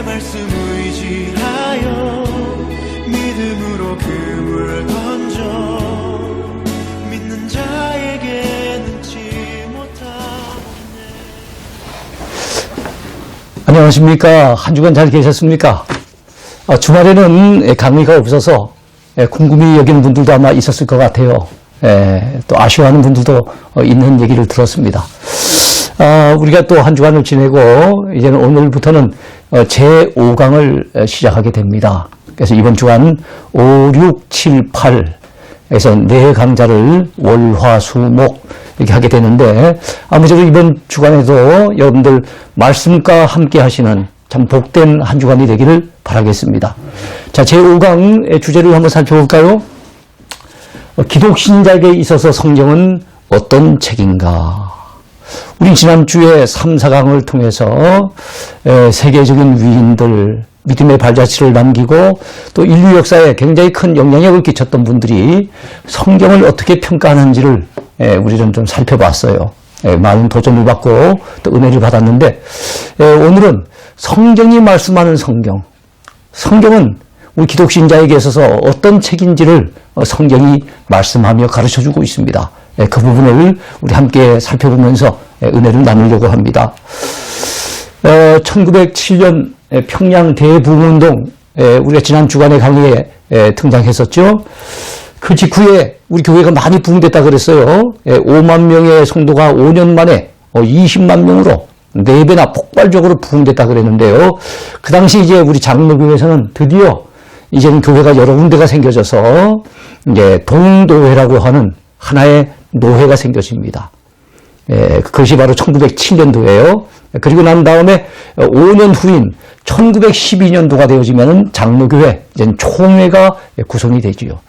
말씀 의지하여 믿음으로 금을 던져 믿는 자에게 능치 못하네. 안녕하십니까. 한 주간 잘 계셨습니까? 주말에는 강의가 없어서 궁금히 여기는 분들도 아마 있었을 것 같아요. 또 아쉬워하는 분들도 있는 얘기를 들었습니다. 우리가 또 한 주간을 지내고 이제는 오늘부터는 제5강을 시작하게 됩니다. 그래서 이번 주간 5, 6, 7, 8에서 4강좌를 월, 화, 수, 목 이렇게 하게 되는데 아무쪼록 이번 주간에도 여러분들 말씀과 함께 하시는 참 복된 한 주간이 되기를 바라겠습니다. 자, 제5강 주제를 한번 살펴볼까요? 기독신자에게 있어서 성경은 어떤 책인가? 우리 지난주에 3, 4강을 통해서 세계적인 위인들, 믿음의 발자취를 남기고 또 인류 역사에 굉장히 큰 영향력을 끼쳤던 분들이 성경을 어떻게 평가하는지를 우리는 좀 살펴봤어요. 많은 도전을 받고 또 은혜를 받았는데 오늘은 성경이 말씀하는 성경은 우리 기독신자에게 있어서 어떤 책인지를 성경이 말씀하며 가르쳐주고 있습니다. 그 부분을 우리 함께 살펴보면서 은혜를 나누려고 합니다. 1907년 평양 대부흥운동 우리가 지난 주간의 강의에 등장했었죠. 그 직후에 우리 교회가 많이 부흥됐다 그랬어요. 5만 명의 성도가 5년 만에 20만 명으로 4배나 폭발적으로 부흥됐다 그랬는데요. 그 당시 이제 우리 장로교회에서는 드디어 이제는 교회가 여러 군데가 생겨져서 이제 동도회라고 하는 하나의 노회가 생겨집니다. 그것이 바로 1907년도예요. 그리고 난 다음에 5년 후인 1912년도가 되어지면은 장로교회, 이제 총회가 구성이 되지요.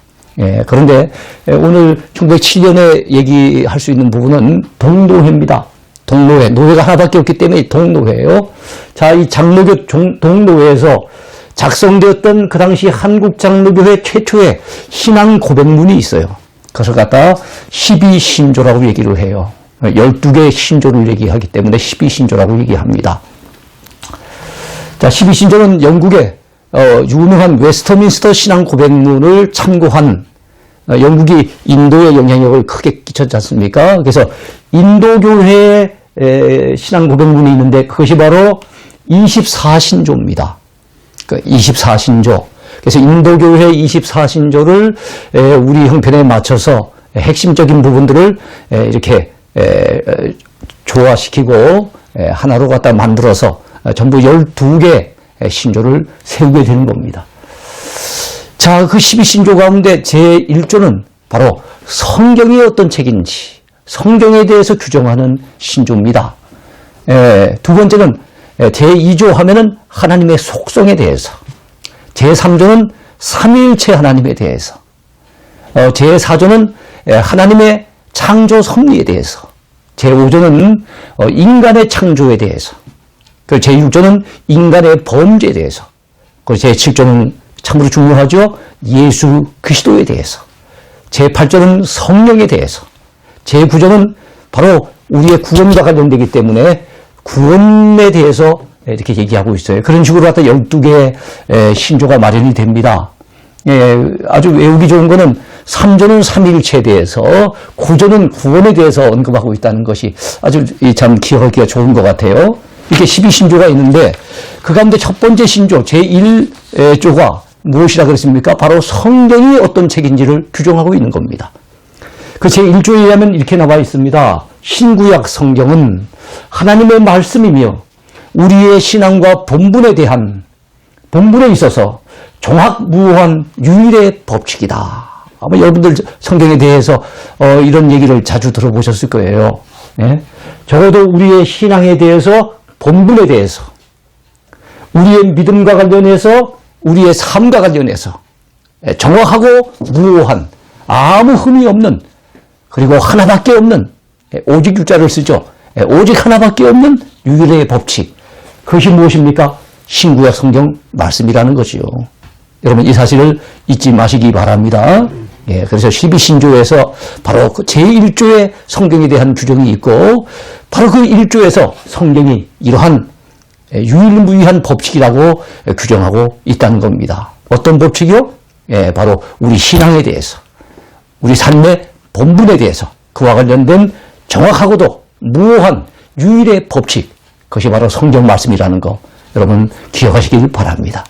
그런데 오늘 1907년에 얘기할 수 있는 부분은 동노회입니다. 동노회, 노회가 하나밖에 없기 때문에 동노회예요. 자, 이 장로교 동노회에서 작성되었던 그 당시 한국장로교회 최초의 신앙 고백문이 있어요. 그것을 갖다 12신조라고 얘기를 해요. 12개의 신조를 얘기하기 때문에 12신조라고 얘기합니다. 자, 12신조는 영국의 유명한 웨스터민스터 신앙 고백문을 참고한 영국이 인도의 영향력을 크게 끼쳤지 않습니까? 그래서 인도교회의 신앙 고백문이 있는데 그것이 바로 24신조입니다. 24신조. 그래서 인도교회 24신조를 우리 형편에 맞춰서 핵심적인 부분들을 이렇게 조화시키고 하나로 갖다 만들어서 전부 12개 신조를 세우게 되는 겁니다. 자, 그 12신조 가운데 제1조는 바로 성경이 어떤 책인지 성경에 대해서 규정하는 신조입니다. 두 번째는 제2조 하면은 하나님의 속성에 대해서, 제3조는 삼위일체 하나님에 대해서, 제4조는 하나님의 창조 섭리에 대해서, 제5조는 인간의 창조에 대해서, 그리고 제6조는 인간의 범죄에 대해서, 그리고 제7조는 참으로 중요하죠. 예수 그리스도에 대해서, 제8조는 성령에 대해서, 제9조는 바로 우리의 구원과 관련되기 때문에 구원에 대해서 이렇게 얘기하고 있어요. 그런 식으로 갖다 12개의 신조가 마련이 됩니다. 아주 외우기 좋은 거는 3조는 삼위일체에 대해서, 9조는 구원에 대해서 언급하고 있다는 것이 아주 참 기억하기가 좋은 것 같아요. 이렇게 12신조가 있는데 그 가운데 첫 번째 신조 제1조가 무엇이라 그랬습니까? 바로 성경이 어떤 책인지를 규정하고 있는 겁니다. 그 제1조에 의하면 이렇게 나와 있습니다. 신구약 성경은 하나님의 말씀이며 우리의 신앙과 본분에 있어서 종합무오한 유일의 법칙이다. 아마 여러분들 성경에 대해서 이런 얘기를 자주 들어보셨을 거예요. 적어도 우리의 신앙에 대해서, 본분에 대해서, 우리의 믿음과 관련해서, 우리의 삶과 관련해서 정확하고 무오한, 아무 흠이 없는, 그리고 하나밖에 없는, 오직 유자를 쓰죠. 오직 하나밖에 없는 유일의 법칙. 그것이 무엇입니까? 신구약 성경 말씀이라는 것이요. 여러분 이 사실을 잊지 마시기 바랍니다. 예, 그래서 12신조에서 바로 그 제1조에 성경에 대한 규정이 있고 바로 그 1조에서 성경이 이러한 유일무이한 법칙이라고 규정하고 있다는 겁니다. 어떤 법칙이요? 예, 바로 우리 신앙에 대해서, 우리 삶의 본분에 대해서 그와 관련된 정확하고도 무오한 유일의 법칙, 그것이 바로 성경 말씀이라는 거 여러분 기억하시길 바랍니다.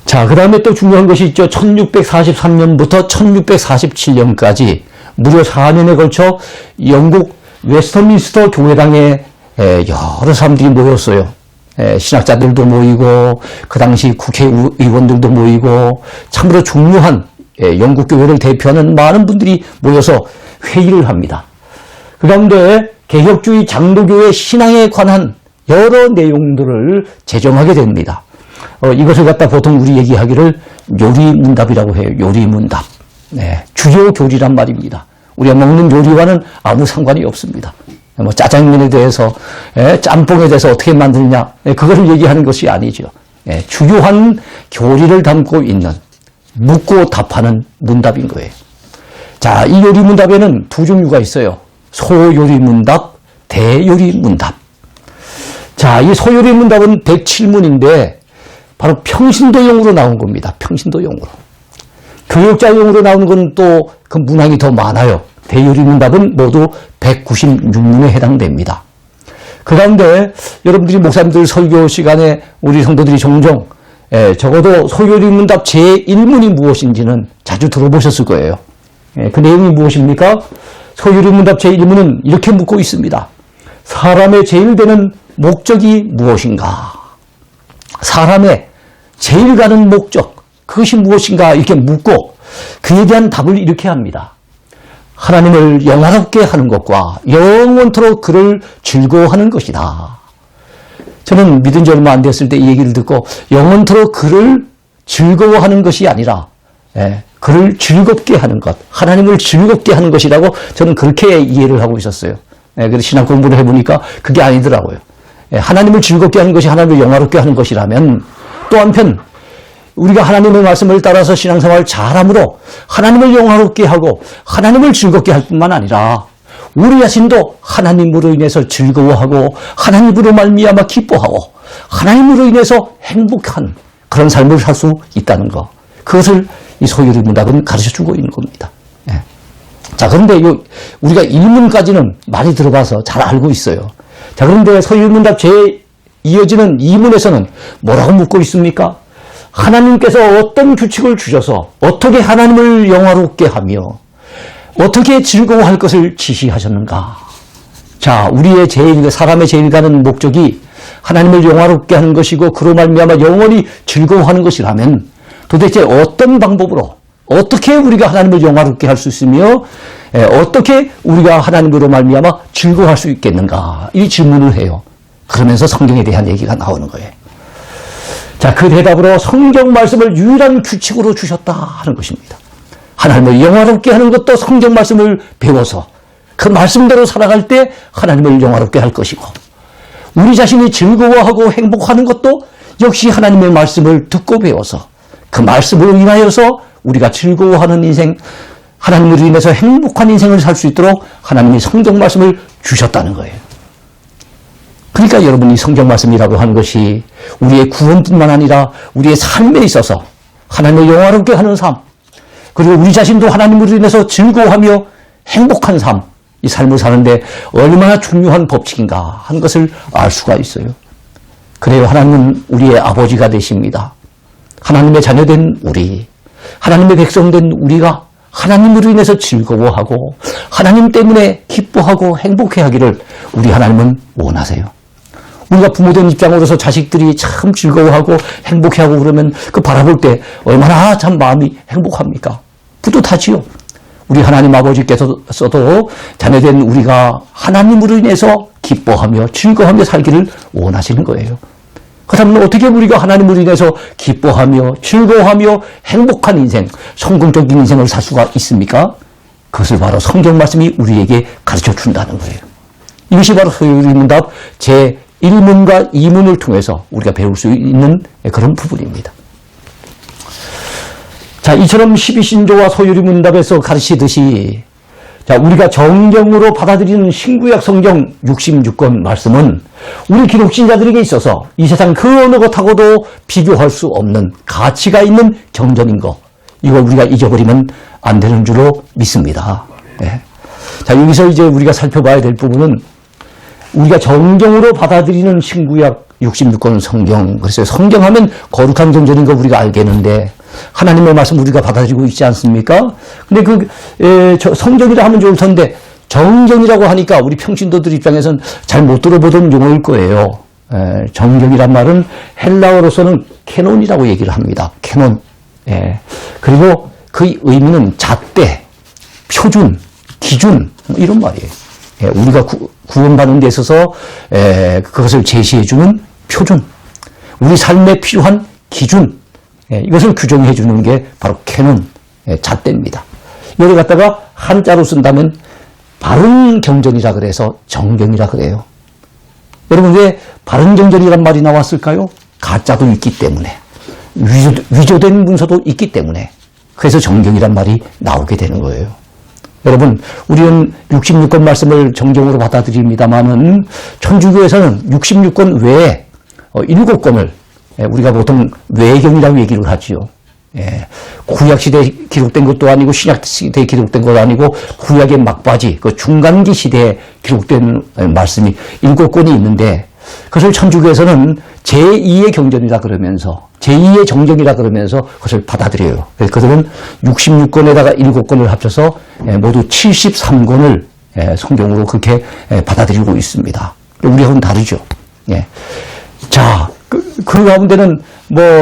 자, 그 다음에 또 중요한 것이 있죠. 1643년부터 1647년까지 무려 4년에 걸쳐 영국 웨스터민스터 교회당에 여러 사람들이 모였어요. 신학자들도 모이고 그 당시 국회의원들도 모이고 참으로 중요한 영국 교회를 대표하는 많은 분들이 모여서 회의를 합니다. 그 가운데 개혁주의 장로교의 신앙에 관한 여러 내용들을 제정하게 됩니다. 이것을 갖다 보통 우리 얘기하기를 요리문답이라고 해요. 요리문답. 네, 주요 교리란 말입니다. 우리가 먹는 요리와는 아무 상관이 없습니다. 뭐 짜장면에 대해서, 짬뽕에 대해서 어떻게 만드느냐, 그것을 얘기하는 것이 아니죠. 주요한 교리를 담고 있는 묻고 답하는 문답인 거예요. 자, 이 요리문답에는 두 종류가 있어요. 소요리문답, 대요리문답. 자, 이 소요리문답은 107문인데 바로 평신도용으로 나온 겁니다. 평신도용으로. 교역자용으로 나오는 건 또 그 문항이 더 많아요. 대요리문답은 모두 196문에 해당됩니다. 그 가운데 여러분들이 목사님들 설교 시간에 우리 성도들이 종종 적어도 소요리문답 제1문이 무엇인지는 자주 들어보셨을 거예요. 그 내용이 무엇입니까? 소요리문답 제1문은 이렇게 묻고 있습니다. 사람의 제일 되는 목적이 무엇인가? 사람의 제일 가는 목적, 그것이 무엇인가? 이렇게 묻고 그에 대한 답을 이렇게 합니다. 하나님을 영화롭게 하는 것과 영원토록 그를 즐거워하는 것이다. 저는 믿은 지 얼마 안 됐을 때 이 얘기를 듣고 영원토록 그를 즐거워하는 것이 아니라 그를 즐겁게 하는 것, 하나님을 즐겁게 하는 것이라고 저는 그렇게 이해를 하고 있었어요. 그래서 신학 공부를 해보니까 그게 아니더라고요. 하나님을 즐겁게 하는 것이 하나님을 영화롭게 하는 것이라면 또 한편 우리가 하나님의 말씀을 따라서 신앙생활을 잘함으로 하나님을 영화롭게 하고 하나님을 즐겁게 할 뿐만 아니라 우리 자신도 하나님으로 인해서 즐거워하고 하나님으로 말미암아 기뻐하고 하나님으로 인해서 행복한 그런 삶을 살 수 있다는 것. 그것을 이 소요리문답은 가르쳐주고 있는 겁니다. 자, 그런데 우리가 1문까지는 많이 들어봐서 잘 알고 있어요. 자, 그런데 소요리문답 이어지는 2문에서는 뭐라고 묻고 있습니까? 하나님께서 어떤 규칙을 주셔서 어떻게 하나님을 영화롭게 하며 어떻게 즐거워할 것을 지시하셨는가? 자, 사람의 제일 가는 목적이 하나님을 영화롭게 하는 것이고 그로 말미암아 영원히 즐거워하는 것이라면 도대체 어떤 방법으로 어떻게 우리가 하나님을 영화롭게 할 수 있으며 어떻게 우리가 하나님으로 말미암아 즐거워할 수 있겠는가? 이 질문을 해요. 그러면서 성경에 대한 얘기가 나오는 거예요. 자, 그 대답으로 성경 말씀을 유일한 규칙으로 주셨다 하는 것입니다. 하나님을 영화롭게 하는 것도 성경 말씀을 배워서 그 말씀대로 살아갈 때 하나님을 영화롭게 할 것이고 우리 자신이 즐거워하고 행복하는 것도 역시 하나님의 말씀을 듣고 배워서 그 말씀으로 인하여서 우리가 즐거워하는 인생, 하나님으로 인해서 행복한 인생을 살 수 있도록 하나님이 성경 말씀을 주셨다는 거예요. 그러니까 여러분이 성경 말씀이라고 하는 것이 우리의 구원뿐만 아니라 우리의 삶에 있어서 하나님을 영화롭게 하는 삶, 그리고 우리 자신도 하나님으로 인해서 즐거워하며 행복한 삶, 이 삶을 사는데 얼마나 중요한 법칙인가 하는 것을 알 수가 있어요. 그래요. 하나님은 우리의 아버지가 되십니다. 하나님의 자녀된 우리, 하나님의 백성된 우리가 하나님으로 인해서 즐거워하고 하나님 때문에 기뻐하고 행복해하기를 우리 하나님은 원하세요. 우리가 부모된 입장으로서 자식들이 참 즐거워하고 행복해하고 그러면 그 바라볼 때 얼마나 참 마음이 행복합니까? 뿌듯하지요. 우리 하나님 아버지께서도 자녀된 우리가 하나님으로 인해서 기뻐하며 즐거워하며 살기를 원하시는 거예요. 그렇다면 어떻게 우리가 하나님으로 인해서 기뻐하며 즐거워하며 행복한 인생, 성공적인 인생을 살 수가 있습니까? 그것을 바로 성경 말씀이 우리에게 가르쳐 준다는 거예요. 이것이 바로 소요리문답 제1문과 2문을 통해서 우리가 배울 수 있는 그런 부분입니다. 자, 이처럼 12신조와 소유리문답에서 가르치듯이 자, 우리가 정경으로 받아들이는 신구약 성경 66권 말씀은 우리 기독신자들에게 있어서 이 세상 그 어느 것하고도 비교할 수 없는 가치가 있는 경전인 것. 이걸 우리가 잊어버리면 안 되는 줄로 믿습니다. 네. 자, 여기서 이제 우리가 살펴봐야 될 부분은 우리가 정경으로 받아들이는 신구약 66권 성경. 그래서 성경하면 거룩한 경전인 거 우리가 알겠는데 하나님의 말씀 우리가 받아들이고 있지 않습니까? 근데 성경이라 하면 좋을 텐데 정경이라고 하니까 우리 평신도들 입장에서는 잘 못 들어보던 용어일 거예요. 정경이란 말은 헬라어로서는 캐논이라고 얘기를 합니다. 캐논. 그리고 그 의미는 잣대, 표준, 기준 이런 말이에요. 우리가 구원받는 데 있어서 그것을 제시해주는 표준, 우리 삶에 필요한 기준, 이것을 규정해 주는 게 바로 캐논, 잣대입니다. 이걸 갖다가 한자로 쓴다면 바른 경전이라 그래서 정경이라 그래요. 여러분 왜 바른 경전이란 말이 나왔을까요? 가짜도 있기 때문에, 위조된 문서도 있기 때문에, 그래서 정경이란 말이 나오게 되는 거예요. 여러분, 우리는 66권 말씀을 정경으로 받아들입니다만은 천주교에서는 66권 외에 7권을 우리가 보통 외경이라고 얘기를 하지요. 구약시대에 기록된 것도 아니고 신약시대에 기록된 것도 아니고 구약의 막바지, 그 중간기 시대에 기록된 말씀이 7권이 있는데 그것을 천주교에서는 제2의 경전이라 그러면서 제2의 정경이라 그러면서 그것을 받아들여요. 그래서 그들은 66권에다가 7권을 합쳐서 모두 73권을 성경으로 그렇게 받아들이고 있습니다. 우리하고는 다르죠. 자, 그 가운데는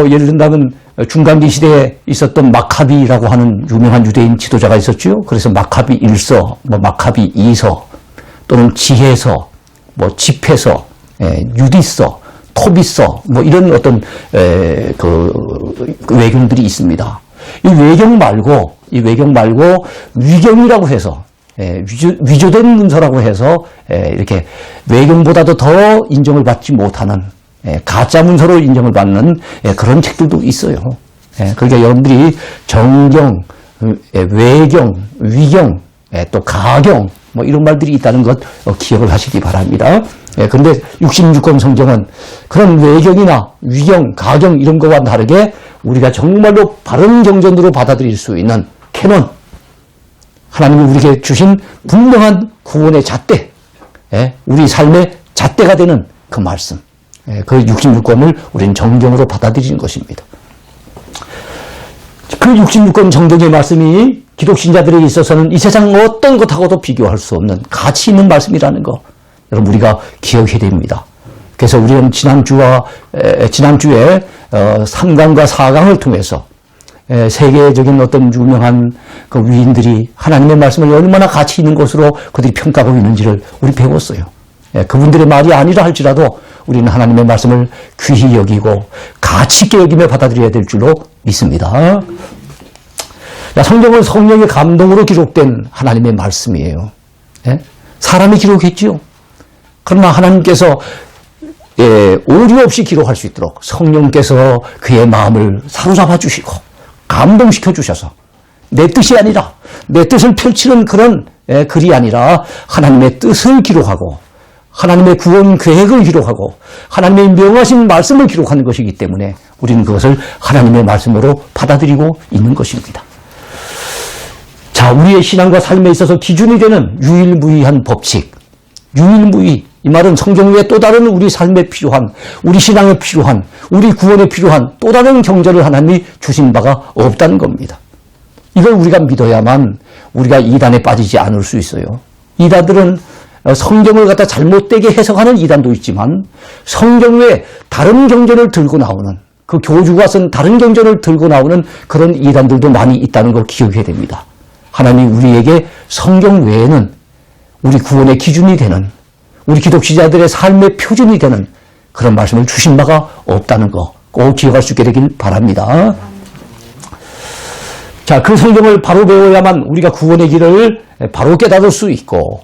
예를 든다면 중간기 시대에 있었던 마카비라고 하는 유명한 유대인 지도자가 있었죠. 그래서 마카비 1서, 마카비 2서, 또는 지혜서, 집회서, 유디서, 토비서, 이런 어떤 외경들이 있습니다. 이 외경 말고 위경이라고 해서 위조된 문서라고 해서 이렇게 외경보다도 더 인정을 받지 못하는 가짜 문서로 인정을 받는 그런 책들도 있어요. 그러니까 여러분들이 정경, 외경, 위경, 또 가경 이런 말들이 있다는 것 기억을 하시기 바랍니다. 그런데 66권 성경은 그런 외경이나 위경, 가경 이런 것과 다르게 우리가 정말로 바른 경전으로 받아들일 수 있는 캐논, 하나님이 우리에게 주신 분명한 구원의 잣대, 우리 삶의 잣대가 되는 그 말씀, 그 66권을 우리는 정경으로 받아들이는 것입니다. 그 66권 정경의 말씀이 기독신자들에게 있어서는 이 세상 어떤 것하고도 비교할 수 없는 가치 있는 말씀이라는 거 여러분 우리가 기억해야 됩니다. 그래서 우리는 지난주에 3강과 4강을 통해서 세계적인 어떤 유명한 그 위인들이 하나님의 말씀을 얼마나 가치 있는 것으로 그들이 평가하고 있는지를 우리 배웠어요. 그분들의 말이 아니라 할지라도 우리는 하나님의 말씀을 귀히 여기고 가치 있게 여기며 받아들여야 될 줄로 믿습니다. 성경은 성령의 감동으로 기록된 하나님의 말씀이에요. 사람이 기록했지요. 그러나 하나님께서 오류 없이 기록할 수 있도록 성령께서 그의 마음을 사로잡아 주시고 감동시켜 주셔서 내 뜻이 아니라 내 뜻을 펼치는 그런 글이 아니라 하나님의 뜻을 기록하고 하나님의 구원 계획을 기록하고 하나님의 명하신 말씀을 기록하는 것이기 때문에 우리는 그것을 하나님의 말씀으로 받아들이고 있는 것입니다. 자, 우리의 신앙과 삶에 있어서 기준이 되는 유일무이한 법칙, 유일무이, 이 말은 성경 외에 또 다른 우리 삶에 필요한, 우리 신앙에 필요한, 우리 구원에 필요한 또 다른 경전을 하나님이 주신 바가 없다는 겁니다. 이걸 우리가 믿어야만 우리가 이단에 빠지지 않을 수 있어요. 이단들은 성경을 갖다 잘못되게 해석하는 이단도 있지만 성경 외에 다른 경전을 들고 나오는, 그 교주가 쓴 다른 경전을 들고 나오는 그런 이단들도 많이 있다는 걸 기억해야 됩니다. 하나님이 우리에게 성경 외에는 우리 구원의 기준이 되는, 우리 기독자들의 삶의 표준이 되는 그런 말씀을 주신 바가 없다는 거 꼭 기억할 수 있게 되길 바랍니다. 자, 그 성경을 바로 배워야만 우리가 구원의 길을 바로 깨달을 수 있고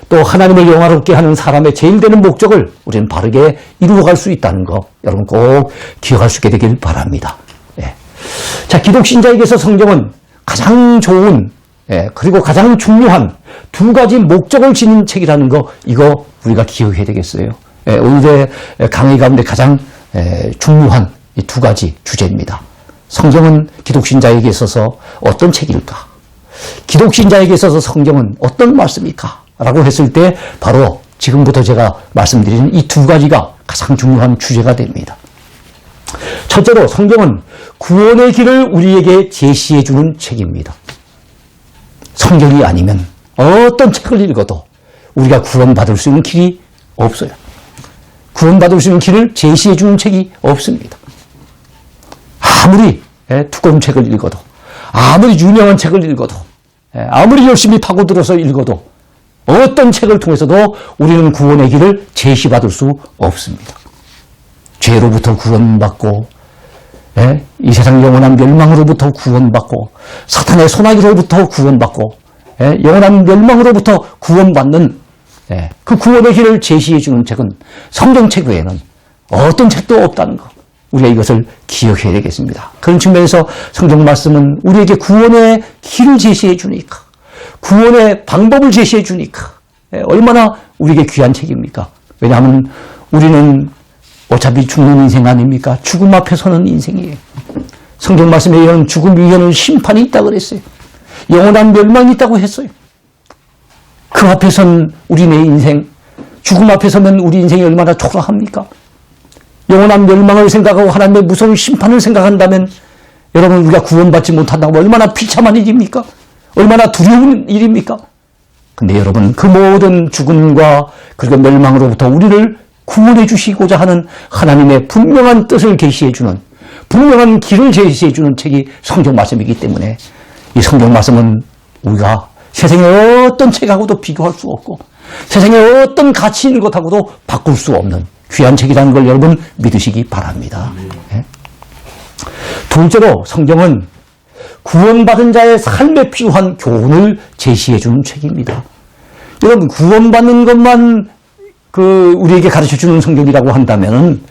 또 하나님을 영화롭게 하는 사람의 제일 되는 목적을 우리는 바르게 이루어갈 수 있다는 거 여러분 꼭 기억할 수 있게 되길 바랍니다. 자, 기독신자에게서 성경은 가장 좋은, 그리고 가장 중요한 두 가지 목적을 지닌 책이라는 거, 이거 우리가 기억해야 되겠어요. 오늘의 강의 가운데 가장 중요한 이 두 가지 주제입니다. 성경은 기독신자에게 있어서 어떤 책일까? 기독신자에게 있어서 성경은 어떤 말씀일까? 라고 했을 때 바로 지금부터 제가 말씀드리는 이 두 가지가 가장 중요한 주제가 됩니다. 첫째로 성경은 구원의 길을 우리에게 제시해 주는 책입니다. 성경이 아니면 어떤 책을 읽어도 우리가 구원받을 수 있는 길이 없어요. 구원받을 수 있는 길을 제시해 주는 책이 없습니다. 아무리 두꺼운 책을 읽어도, 아무리 유명한 책을 읽어도, 아무리 열심히 파고들어서 읽어도 어떤 책을 통해서도 우리는 구원의 길을 제시받을 수 없습니다. 죄로부터 구원받고, 이 세상 영원한 멸망으로부터 구원받고, 사탄의 소나기로부터 구원받고, 영원한 멸망으로부터 구원받는 그 구원의 길을 제시해 주는 책은 성경책 외에는 어떤 책도 없다는 것. 우리가 이것을 기억해야 되겠습니다. 그런 측면에서 성경 말씀은 우리에게 구원의 길을 제시해 주니까, 구원의 방법을 제시해 주니까 얼마나 우리에게 귀한 책입니까? 왜냐하면 우리는 어차피 죽는 인생 아닙니까? 죽음 앞에 서는 인생이에요. 성경 말씀에 이런 죽음 이후에는 심판이 있다고 그랬어요. 영원한 멸망이 있다고 했어요. 그 앞에 선 우리네 인생, 죽음 앞에 서면 우리 인생이 얼마나 초라합니까? 영원한 멸망을 생각하고 하나님의 무서운 심판을 생각한다면 여러분, 우리가 구원받지 못한다고 얼마나 비참한 일입니까? 얼마나 두려운 일입니까? 근데 여러분, 그 모든 죽음과 그리고 멸망으로부터 우리를 구원해 주시고자 하는 하나님의 분명한 뜻을 계시해 주는, 분명한 길을 제시해 주는 책이 성경 말씀이기 때문에 이 성경 말씀은 우리가 세상의 어떤 책하고도 비교할 수 없고 세상의 어떤 가치 있는 것하고도 바꿀 수 없는 귀한 책이라는 걸 여러분 믿으시기 바랍니다. 둘째로 성경은 구원받은 자의 삶에 필요한 교훈을 제시해 주는 책입니다. 여러분, 구원받는 것만 우리에게 가르쳐 주는 성경이라고 한다면은,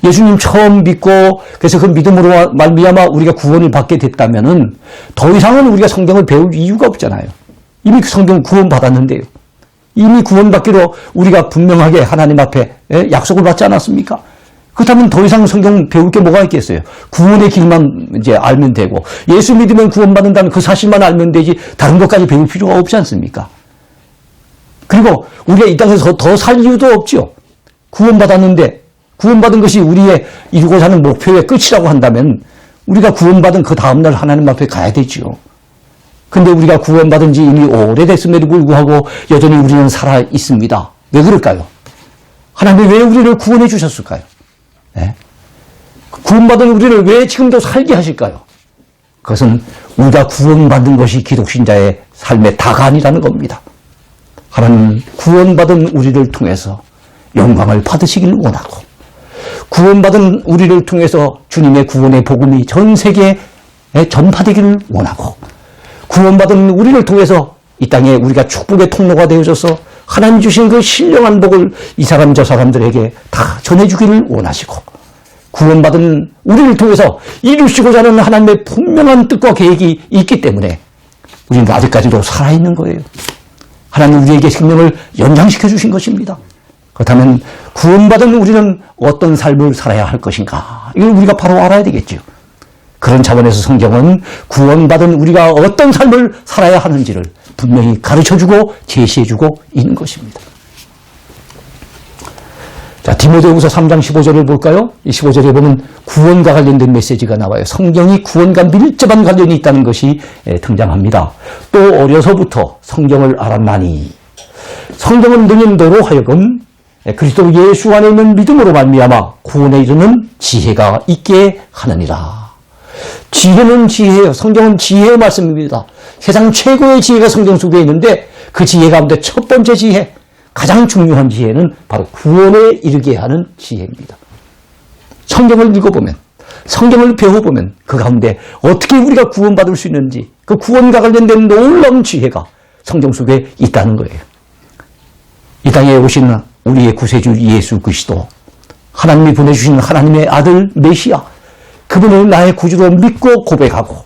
예수님 처음 믿고 그래서 그 믿음으로 말미암아 우리가 구원을 받게 됐다면은 더 이상은 우리가 성경을 배울 이유가 없잖아요. 이미 성경 구원받았는데요. 이미 구원받기로 우리가 분명하게 하나님 앞에 약속을 받지 않았습니까? 그렇다면 더 이상 성경 배울 게 뭐가 있겠어요? 구원의 길만 이제 알면 되고, 예수 믿으면 구원받는다는 그 사실만 알면 되지 다른 것까지 배울 필요가 없지 않습니까? 그리고 우리가 이 땅에서 더 살 이유도 없죠. 구원받았는데, 구원받은 것이 우리의 이루고자 하는 목표의 끝이라고 한다면 우리가 구원받은 그 다음날 하나님 앞에 가야 되지요. 근데 우리가 구원받은 지 이미 오래됐음에도 불구하고 여전히 우리는 살아 있습니다. 왜 그럴까요? 하나님이 왜 우리를 구원해 주셨을까요? 구원받은 우리를 왜 지금도 살게 하실까요? 그것은 우리가 구원받은 것이 기독신자의 삶의 다가 아니라는 겁니다. 하나님 구원받은 우리를 통해서 영광을 받으시기를 원하고, 구원받은 우리를 통해서 주님의 구원의 복음이 전 세계에 전파되기를 원하고, 구원받은 우리를 통해서 이 땅에 우리가 축복의 통로가 되어져서 하나님 주신 그 신령한 복을 이 사람 저 사람들에게 다 전해주기를 원하시고, 구원받은 우리를 통해서 이루시고자 하는 하나님의 분명한 뜻과 계획이 있기 때문에 우리는 아직까지도 살아있는 거예요. 하나님 우리에게 생명을 연장시켜 주신 것입니다. 그렇다면 구원받은 우리는 어떤 삶을 살아야 할 것인가? 이걸 우리가 바로 알아야 되겠죠. 그런 차원에서 성경은 구원받은 우리가 어떤 삶을 살아야 하는지를 분명히 가르쳐주고 제시해주고 있는 것입니다. 자, 디모데후서 3장 15절을 볼까요? 이 15절에 보면 구원과 관련된 메시지가 나와요. 성경이 구원과 밀접한 관련이 있다는 것이 등장합니다. 또 어려서부터 성경을 알았나니, 성경은 너는 너로 하여금 그리스도 예수 안에 있는 믿음으로 말미암아 구원에 이르는 지혜가 있게 하느니라. 지혜는 지혜예요. 성경은 지혜의 말씀입니다. 세상 최고의 지혜가 성경 속에 있는데 그 지혜 가운데 첫 번째 지혜, 가장 중요한 지혜는 바로 구원에 이르게 하는 지혜입니다. 성경을 읽어보면, 성경을 배워보면 그 가운데 어떻게 우리가 구원받을 수 있는지, 그 구원과 관련된 놀라운 지혜가 성경 속에 있다는 거예요. 이 땅에 오신 우리의 구세주 예수 그리스도, 하나님이 보내주신 하나님의 아들 메시아, 그분을 나의 구주로 믿고 고백하고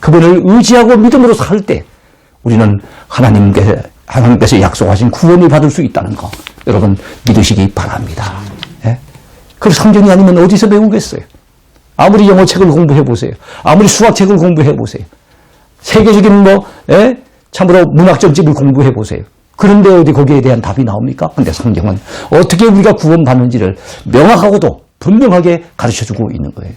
그분을 의지하고 믿음으로 살 때 우리는 하나님께서 약속하신 구원을 받을 수 있다는 거 여러분 믿으시기 바랍니다. 그리고 성경이 아니면 어디서 배우겠어요? 아무리 영어책을 공부해 보세요. 아무리 수학책을 공부해 보세요. 세계적인 참으로 문학전집을 공부해 보세요. 그런데 어디 거기에 대한 답이 나옵니까? 근데 성경은 어떻게 우리가 구원받는지를 명확하고도 분명하게 가르쳐주고 있는 거예요.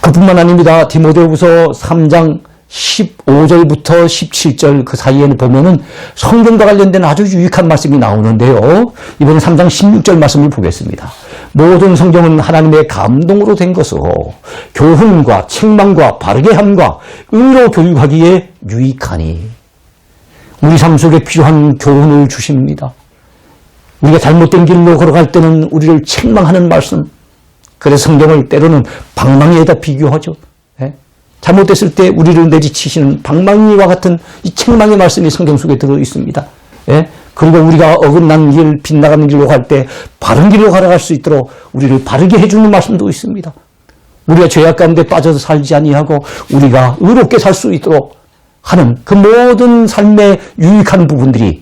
그뿐만 아닙니다. 디모데후서 3장 15절부터 17절 그 사이에는 보면은 성경과 관련된 아주 유익한 말씀이 나오는데요. 이번에 3장 16절 말씀을 보겠습니다. 모든 성경은 하나님의 감동으로 된 것으로 교훈과 책망과 바르게 함과 의로 교육하기에 유익하니 우리 삶 속에 필요한 교훈을 주십니다. 우리가 잘못된 길로 걸어갈 때는 우리를 책망하는 말씀. 그래서 성경을 때로는 방망이에다 비교하죠. 잘못됐을 때 우리를 내지치시는 방망이와 같은 이 책망의 말씀이 성경 속에 들어 있습니다. 그리고 우리가 어긋난 길, 빗나가는 길로 갈 때 바른 길로 걸어갈 수 있도록 우리를 바르게 해주는 말씀도 있습니다. 우리가 죄악 가운데 빠져서 살지 아니하고 우리가 의롭게 살 수 있도록 하는 그 모든 삶의 유익한 부분들이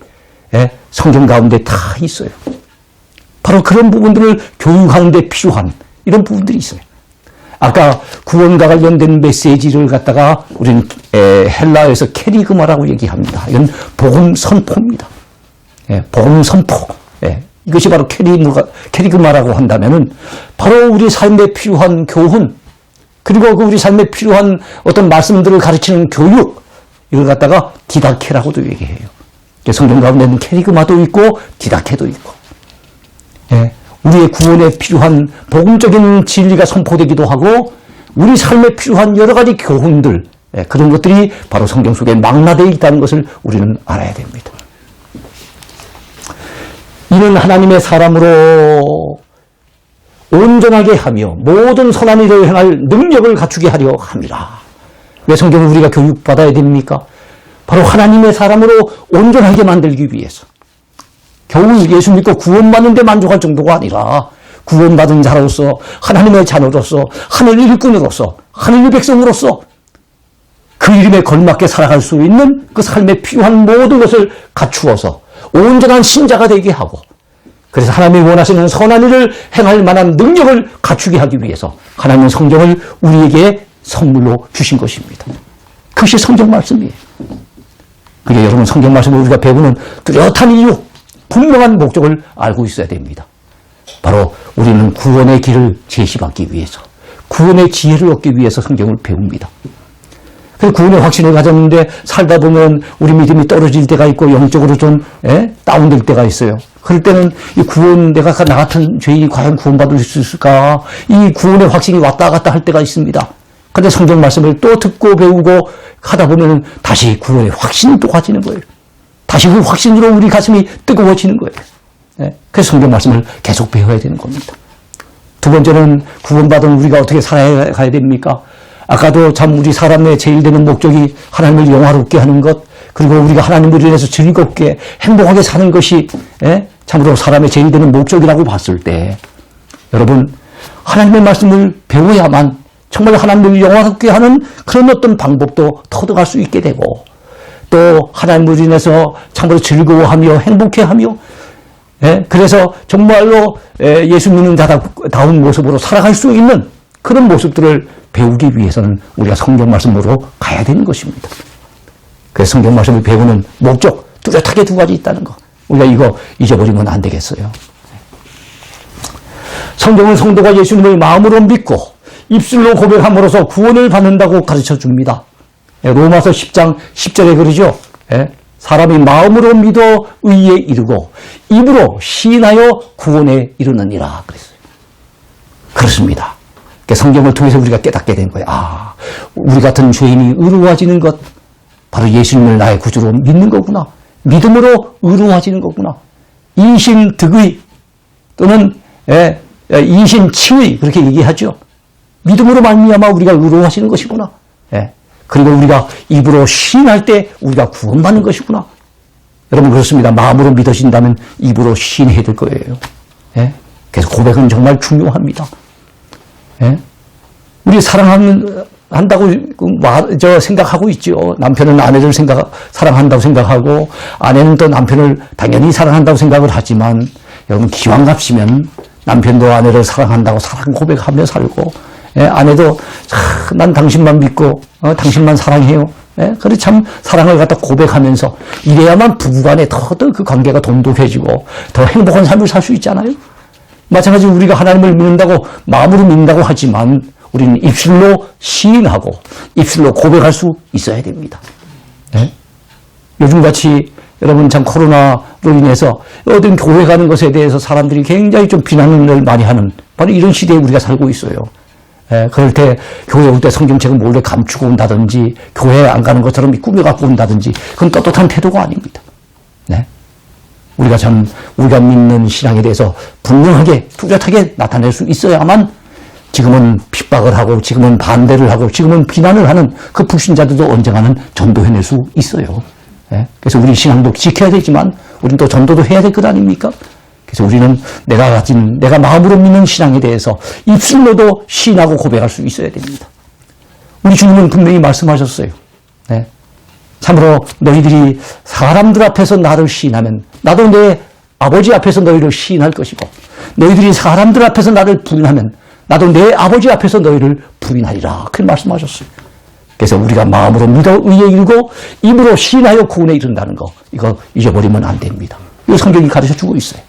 성경 가운데 다 있어요. 바로 그런 부분들을 교육하는 데 필요한 이런 부분들이 있어요. 아까 구원과 관련된 메시지를 갖다가 우리는 헬라어에서 캐리그마라고 얘기합니다. 이건 복음 선포입니다. 복음 선포. 이것이 바로 캐리그마라고 한다면은 바로 우리 삶에 필요한 교훈, 그리고 그 우리 삶에 필요한 어떤 말씀들을 가르치는 교육, 이걸 갖다가 디다케라고도 얘기해요. 성경 가운데는 캐리그마도 있고 디다케도 있고. 우리의 구원에 필요한 복음적인 진리가 선포되기도 하고 우리 삶에 필요한 여러 가지 교훈들, 그런 것들이 바로 성경 속에 망라되어 있다는 것을 우리는 알아야 됩니다. 이는 하나님의 사람으로 온전하게 하며 모든 선한 일을 행할 능력을 갖추게 하려 함이라. 왜 성경을 우리가 교육받아야 됩니까? 바로 하나님의 사람으로 온전하게 만들기 위해서. 겨우 예수 믿고 구원받는 데 만족할 정도가 아니라 구원받은 자로서 하나님의 자녀로서 하늘 일꾼으로서 하늘 백성으로서 그 이름에 걸맞게 살아갈 수 있는 그 삶에 필요한 모든 것을 갖추어서 온전한 신자가 되게 하고 그래서 하나님이 원하시는 선한 일을 행할 만한 능력을 갖추게 하기 위해서 하나님은 성경을 우리에게 선물로 주신 것입니다. 그것이 성경 말씀이에요. 그게 여러분 성경 말씀을 우리가 배우는 뚜렷한 이유, 분명한 목적을 알고 있어야 됩니다. 바로 우리는 구원의 길을 제시받기 위해서, 구원의 지혜를 얻기 위해서 성경을 배웁니다. 그래서 구원의 확신을 가졌는데 살다 보면 우리 믿음이 떨어질 때가 있고 영적으로 좀 다운될 때가 있어요. 그럴 때는 이 구원, 내가 나 같은 죄인이 과연 구원받을 수 있을까? 이 구원의 확신이 왔다 갔다 할 때가 있습니다. 그런데 성경 말씀을 또 듣고 배우고 하다 보면 다시 구원의 확신이 또 가지는 거예요. 다시 그 확신으로 우리 가슴이 뜨거워지는 거예요. 그래서 성경 말씀을 계속 배워야 되는 겁니다. 두 번째는 구원받은 우리가 어떻게 살아가야 됩니까? 아까도 참 우리 사람의 제일 되는 목적이 하나님을 영화롭게 하는 것, 그리고 우리가 하나님을 인해서 즐겁게 행복하게 사는 것이 참으로 사람의 제일 되는 목적이라고 봤을 때 여러분 하나님의 말씀을 배워야만 정말 하나님을 영화롭게 하는 그런 어떤 방법도 터득할 수 있게 되고 또 하나님을 인해서 참으로 즐거워하며 행복해하며 그래서 정말로 예수 믿는 자다운 모습으로 살아갈 수 있는 그런 모습들을 배우기 위해서는 우리가 성경 말씀으로 가야 되는 것입니다. 그래서 성경 말씀을 배우는 목적 뚜렷하게 두 가지 있다는 거. 우리가 이거 잊어버리면 안 되겠어요. 성경은 성도가 예수님을 마음으로 믿고 입술로 고백함으로써 구원을 받는다고 가르쳐 줍니다. 로마서 10장 10절에 그러죠. 사람이 마음으로 믿어 의에 이르고 입으로 시인하여 구원에 이르느니라 그랬어요. 그렇습니다. 성경을 통해서 우리가 깨닫게 된 거예요. 아, 우리 같은 죄인이 의로워지는 것 바로 예수님을 나의 구주로 믿는 거구나. 믿음으로 의로워지는 거구나. 이신득의 또는 이신칭의 그렇게 얘기하죠. 믿음으로 말미암아 우리가 의로워지는 것이구나. 그리고 우리가 입으로 시인할 때 우리가 구원받는 것이구나. 여러분 그렇습니다. 마음으로 믿으신다면 입으로 시인해야 될 거예요. 그래서 고백은 정말 중요합니다. 예? 우리 사랑한다고 생각하고 있죠. 남편은 아내를 사랑한다고 생각하고 아내는 또 남편을 당연히 사랑한다고 생각을 하지만 여러분 기왕 같으면 남편도 아내를 사랑한다고 사랑 고백하며 살고 아내도 난 당신만 믿고 당신만 사랑해요. 그래 참 사랑을 갖다 고백하면서 이래야만 부부간에 더 그 관계가 돈독해지고 더 행복한 삶을 살 수 있잖아요. 마찬가지로 우리가 하나님을 믿는다고 마음으로 믿는다고 하지만 우리는 입술로 시인하고 입술로 고백할 수 있어야 됩니다. 요즘같이 여러분 참 코로나로 인해서 어떤 교회 가는 것에 대해서 사람들이 굉장히 좀 비난을 많이 하는 바로 이런 시대에 우리가 살고 있어요. 그럴 때 교회 올 때 성경책을 몰래 감추고 온다든지 교회에 안 가는 것처럼 꾸며갖고 온다든지 그건 떳떳한 태도가 아닙니다. 우리가 믿는 신앙에 대해서 분명하게 뚜렷하게 나타낼 수 있어야만 지금은 핍박을 하고 지금은 반대를 하고 지금은 비난을 하는 그 불신자들도 언젠가는 전도해낼 수 있어요. 그래서 우리 신앙도 지켜야 되지만 우리는 또 전도도 해야 될 것 아닙니까? 그래서 우리는 내가 마음으로 믿는 신앙에 대해서 입술로도 시인하고 고백할 수 있어야 됩니다. 우리 주님은 분명히 말씀하셨어요. 참으로 너희들이 사람들 앞에서 나를 시인하면 나도 내 아버지 앞에서 너희를 시인할 것이고 너희들이 사람들 앞에서 나를 부인하면 나도 내 아버지 앞에서 너희를 부인하리라. 그렇게 말씀하셨어요. 그래서 우리가 마음으로 믿어 의에 이르고 입으로 시인하여 구원에 이른다는 거 이거 잊어버리면 안 됩니다. 이거 성경이 가르쳐주고 있어요.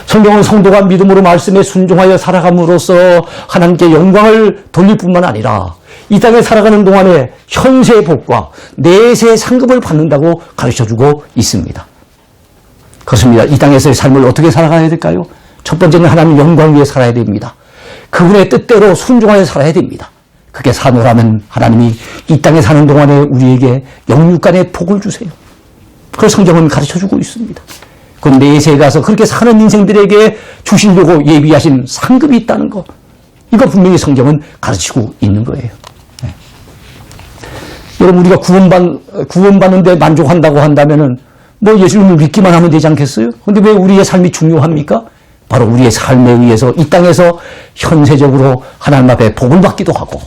성경은 성도가 믿음으로 말씀에 순종하여 살아감으로써 하나님께 영광을 돌릴 뿐만 아니라 이 땅에 살아가는 동안에 현세의 복과 내세의 상급을 받는다고 가르쳐주고 있습니다. 그렇습니다. 이 땅에서의 삶을 어떻게 살아가야 될까요? 첫 번째는 하나님 영광 위에 살아야 됩니다. 그분의 뜻대로 순종하여 살아야 됩니다. 그게 사노라면 하나님이 이 땅에 사는 동안에 우리에게 영육간의 복을 주세요. 그걸 성경은 가르쳐주고 있습니다. 그 내세에 가서 그렇게 사는 인생들에게 주시려고 예비하신 상급이 있다는 거 이거 분명히 성경은 가르치고 있는 거예요. 여러분 우리가 구원받는데 만족한다고 한다면은 뭐 예수님을 믿기만 하면 되지 않겠어요? 그런데 왜 우리의 삶이 중요합니까? 바로 우리의 삶에 의해서 이 땅에서 현세적으로 하나님 앞에 복을 받기도 하고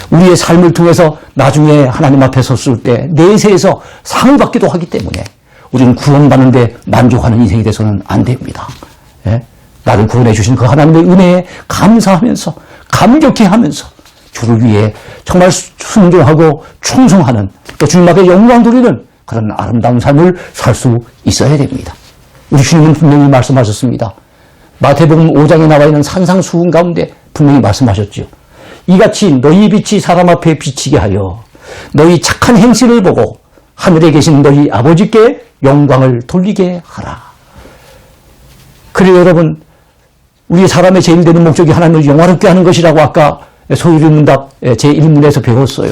우리의 삶을 통해서 나중에 하나님 앞에 섰을 때 내세에서 상을 받기도 하기 때문에 우리는 구원받는데 만족하는 인생이 돼서는 안 됩니다. 나를 구원해 주신 그 하나님의 은혜에 감사하면서 감격해 하면서 주를 위해 정말 순종하고 충성하는 또 주님 앞에 영광 돌리는 그런 아름다운 삶을 살 수 있어야 됩니다. 우리 주님은 분명히 말씀하셨습니다. 마태복음 5장에 나와 있는 산상수훈 가운데 분명히 말씀하셨죠. 이같이 너희 빛이 사람 앞에 비치게 하여 너희 착한 행실을 보고 하늘에 계신 너희 아버지께 영광을 돌리게 하라. 그래요 여러분 우리 사람의 제일 되는 목적이 하나님을 영화롭게 하는 것이라고 아까 소유리문답 제1문에서 배웠어요.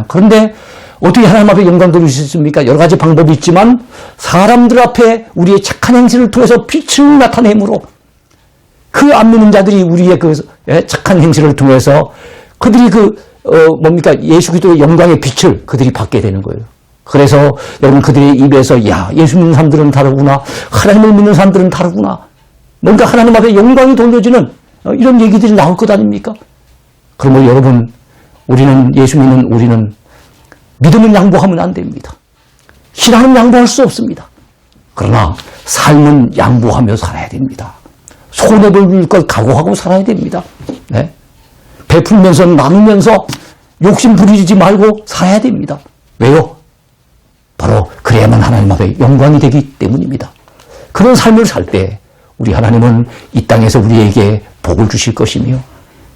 그런데 어떻게 하나님 앞에 영광 돌릴 수 있습니까? 여러 가지 방법이 있지만 사람들 앞에 우리의 착한 행실을 통해서 빛을 나타내므로 그 안 믿는 자들이 우리의 그 착한 행실을 통해서 그들이 예수 그리스도의 영광의 빛을 그들이 받게 되는 거예요. 그래서 여러분 그들의 입에서 야 예수 믿는 사람들은 다르구나 하나님을 믿는 사람들은 다르구나 뭔가 하나님 앞에 영광이 돌려지는 이런 얘기들이 나올 것 아닙니까? 그러면 여러분 우리는 예수 믿는 우리는 믿음은 양보하면 안 됩니다. 신앙은 양보할 수 없습니다. 그러나 삶은 양보하며 살아야 됩니다. 손해볼 걸 각오하고 살아야 됩니다. 베풀면서 나누면서 욕심 부리지 말고 살아야 됩니다. 왜요? 바로 그래야만 하나님 앞에 영광이 되기 때문입니다. 그런 삶을 살 때 우리 하나님은 이 땅에서 우리에게 복을 주실 것이며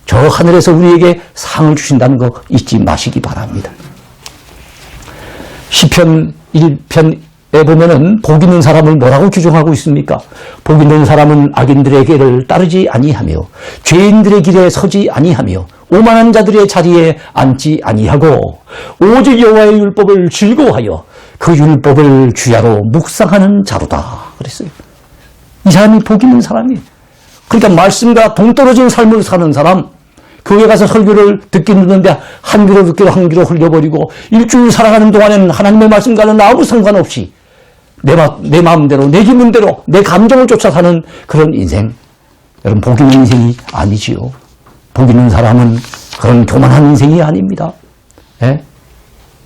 저 하늘에서 우리에게 상을 주신다는 거 잊지 마시기 바랍니다. 시편 1편에 보면은 복 있는 사람을 뭐라고 규정하고 있습니까? 복 있는 사람은 악인들의 길을 따르지 아니하며 죄인들의 길에 서지 아니하며 오만한 자들의 자리에 앉지 아니하고 오직 여호와의 율법을 즐거워하여 그 율법을 주야로 묵상하는 자로다 그랬어요. 이 사람이 복 있는 사람이에요. 그러니까 말씀과 동떨어진 삶을 사는 사람, 교회 가서 설교를 듣긴 듣는데 한 귀로 듣기로 한 귀로 흘려버리고 일주일 살아가는 동안에는 하나님의 말씀과는 아무 상관없이 내 마음대로, 내 기분대로, 내 감정을 쫓아 사는 그런 인생. 여러분, 복 있는 인생이 아니지요. 복 있는 사람은 그런 교만한 인생이 아닙니다. 예?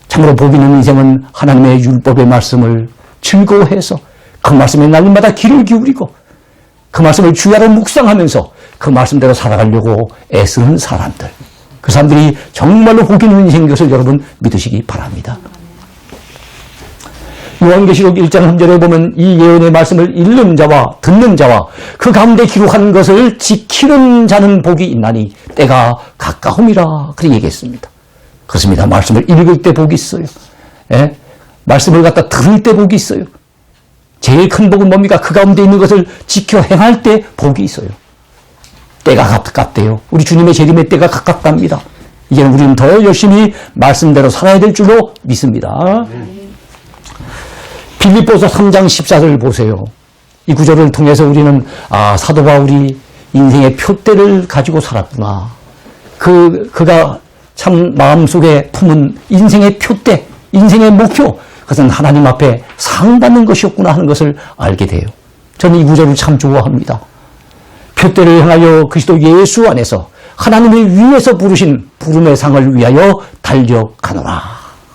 참으로 복 있는 인생은 하나님의 율법의 말씀을 즐거워해서 그 말씀에 날마다 귀를 기울이고 그 말씀을 주야로 묵상하면서 그 말씀대로 살아가려고 애쓰는 사람들. 그 사람들이 정말로 복 있는 인생인 것을 여러분 믿으시기 바랍니다. 요한계시록 1장 3절에 보면 이 예언의 말씀을 읽는 자와 듣는 자와 그 가운데 기록한 것을 지키는 자는 복이 있나니 때가 가까움이라 그렇게 얘기했습니다. 그렇습니다. 말씀을 읽을 때 복이 있어요. 예? 말씀을 갖다 들을 때 복이 있어요. 제일 큰 복은 뭡니까? 그 가운데 있는 것을 지켜 행할 때 복이 있어요. 때가 가깝대요. 우리 주님의 재림의 때가 가깝답니다. 이제 우리는 더 열심히 말씀대로 살아야 될 줄로 믿습니다. 빌립보서 3장 14절을 보세요. 이 구절을 통해서 우리는 사도 바울이 인생의 표대를 가지고 살았구나. 그가 참 마음속에 품은 인생의 표대, 인생의 목표, 그것은 하나님 앞에 상받는 것이었구나 하는 것을 알게 돼요. 저는 이 구절을 참 좋아합니다. 표대를 향하여 그리스도 예수 안에서 하나님의 위에서 부르신 부름의 상을 위하여 달려가노라.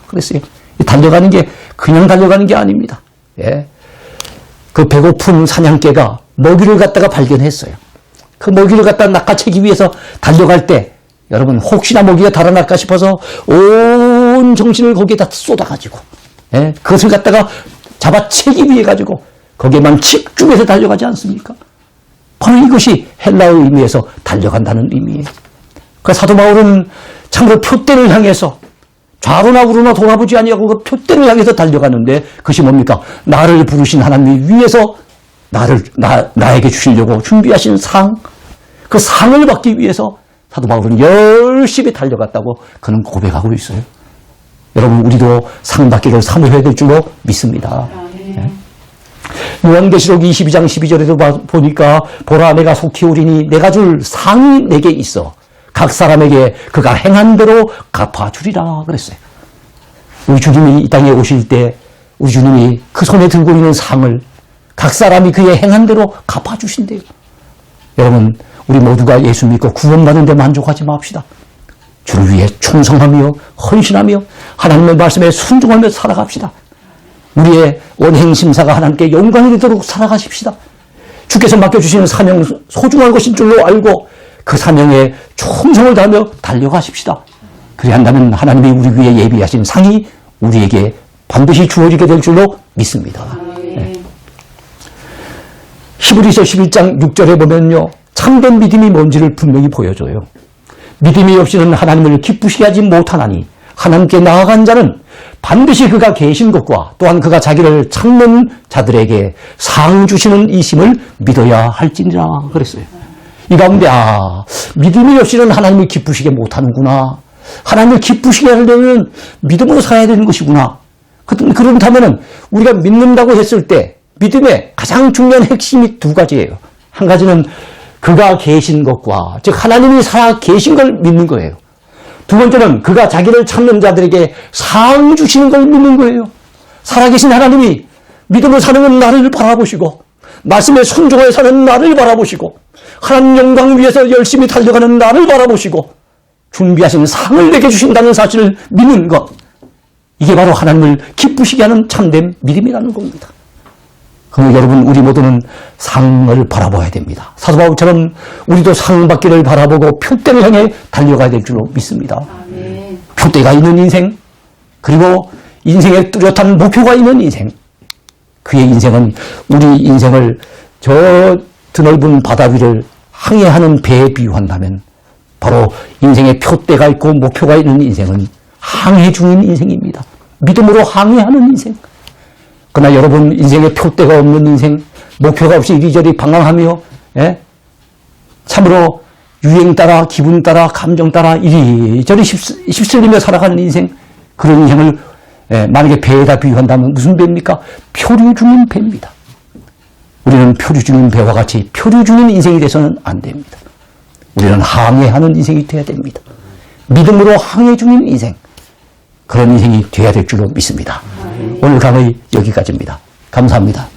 그랬어요. 달려가는 게 그냥 달려가는 게 아닙니다. 예. 그 배고픈 사냥개가 먹이를 갖다가 발견했어요. 그 먹이를 갖다 낚아채기 위해서 달려갈 때 여러분 혹시나 먹이가 달아날까 싶어서 온 정신을 거기에다 쏟아가지고 예. 그것을 갖다가 잡아채기 위해 가지고 거기에만 집중해서 달려가지 않습니까? 바로 이것이 헬라의 의미에서 달려간다는 의미예요. 그 사도 바울은 참으로 표대를 향해서 좌로나 우로나 돌아보지 아니하고 그 표대를 향해서 달려가는데 그것이 뭡니까? 나를 부르신 하나님이 위에서 나에게 주시려고 준비하신 상, 그 상을 받기 위해서 사도 바울은 열심히 달려갔다고 그는 고백하고 있어요. 여러분 우리도 상 받기를 사모해야 될 줄로 믿습니다. 네. 요한계시록 22장 12절에도 보니까 보라 내가 속히 오리니 내가 줄 상이 내게 있어 각 사람에게 그가 행한 대로 갚아주리라 그랬어요. 우리 주님이 이 땅에 오실 때 우리 주님이 그 손에 들고 있는 상을 각 사람이 그의 행한 대로 갚아주신대요. 여러분 우리 모두가 예수 믿고 구원받는 데 만족하지 맙시다. 주를 위해 충성하며 헌신하며 하나님의 말씀에 순종하며 살아갑시다. 우리의 원행심사가 하나님께 영광이 되도록 살아가십시다. 주께서 맡겨주시는 사명 소중한 것인 줄로 알고 그 사명에 충성을 다하며 달려가십시다. 그래야 한다면 하나님이 우리 위해 예비하신 상이 우리에게 반드시 주어지게 될 줄로 믿습니다. 네. 히브리서 11장 6절에 보면요. 참된 믿음이 뭔지를 분명히 보여줘요. 믿음이 없이는 하나님을 기쁘시게 하지 못하나니 하나님께 나아간 자는 반드시 그가 계신 것과 또한 그가 자기를 찾는 자들에게 상 주시는 이심을 믿어야 할지니라 그랬어요. 이 가운데 믿음이 없이는 하나님을 기쁘시게 못하는구나. 하나님을 기쁘시게 하려면 믿음으로 살아야 되는 것이구나. 그렇다면 우리가 믿는다고 했을 때 믿음의 가장 중요한 핵심이 두 가지예요. 한 가지는 그가 계신 것과 즉 하나님이 살아 계신 걸 믿는 거예요. 두 번째는 그가 자기를 찾는 자들에게 상 주시는 걸 믿는 거예요. 살아계신 하나님이 믿음으로 사는 나를 바라보시고 말씀에 순종하여 사는 나를 바라보시고 하나님 영광 위해서 열심히 달려가는 나를 바라보시고 준비하신 상을 내게 주신다는 사실을 믿는 것, 이게 바로 하나님을 기쁘시게 하는 참된 믿음이라는 겁니다. 그럼 여러분 우리 모두는 상을 바라봐야 됩니다. 사도 바울처럼 우리도 상 받기를 바라보고 표대를 향해 달려가야 될 줄로 믿습니다. 아멘. 표대가 있는 인생, 그리고 인생에 뚜렷한 목표가 있는 인생, 그의 인생은 우리 인생을 저 드넓은 바다 위를 항해하는 배에 비유한다면 바로 인생의 표대가 있고 목표가 있는 인생은 항해 중인 인생입니다. 믿음으로 항해하는 인생. 그러나 여러분 인생에 표대가 없는 인생, 목표가 없이 이리저리 방황하며 참으로 유행 따라 기분 따라 감정 따라 이리저리 휩쓸리며 살아가는 인생, 그런 인생을 만약에 배에다 비유한다면 무슨 배입니까? 표류 중인 배입니다. 우리는 표류 중인 배와 같이 표류 중인 인생이 돼서는 안 됩니다. 우리는 항해하는 인생이 돼야 됩니다. 믿음으로 항해 중인 인생, 그런 인생이 돼야 될 줄로 믿습니다. 오늘 강의 여기까지입니다. 감사합니다.